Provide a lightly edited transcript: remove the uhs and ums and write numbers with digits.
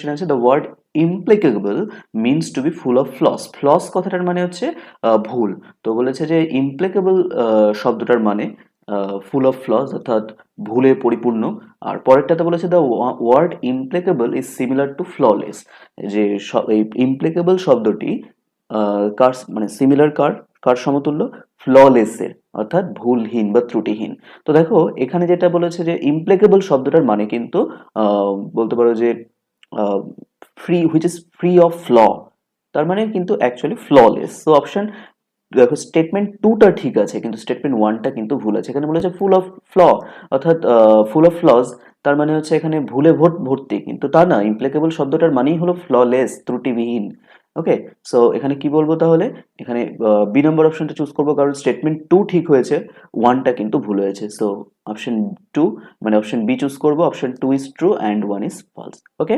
Question আছে the word impeccable means to be full of flaws. Flaws কথাটার মানে হচ্ছে ভুল। তো বলেছে যে ইমপ্লিকেবল শব্দটার মানে ফুল অফ ফ্লস অর্থাৎ ভুলে পরিপূর্ণ। আর পরেরটাতে বলেছে the word impeccable is similar to flawless. যে এই ইমপ্লিকেবল শব্দটি কার মানে সিমিলার কার কার সমতুল্য, ফ্ললেসের অর্থাৎ ভুলহীন বা ত্রুটিহীন। তো দেখো এখানে যেটা বলেছে যে ইমপ্লিকেবল শব্দটার মানে কিন্তু বলতে পারো যে free which is free of flaw, তার মানে কিন্তু অ্যাকচুয়ালি ফ্ললেস। সো অপশন দেখো স্টেটমেন্ট টুটা ঠিক আছে কিন্তু স্টেটমেন্ট ওয়ানটা কিন্তু ভুল আছে। এখানে বলেছে ফুল অফ ফ্ল অর্থাৎ ফুল অফ ফ্লজ, তার মানে হচ্ছে এখানে ভুলে ভর্তি, কিন্তু তা না, ইমপ্লিকেবল শব্দটার মানেই হলো ফ্ললেস, ত্রুটিবিহীন। ওকে, সো এখানে কি বলবো তাহলে, এখানে বি নম্বর অপশনটা চুজ করবো কারণ স্টেটমেন্ট টু ঠিক হয়েছে, ওয়ানটা কিন্তু ভুল হয়েছে। সো অপশন টু মানে অপশন বি চুজ করবো, option two is true and one is false. Okay.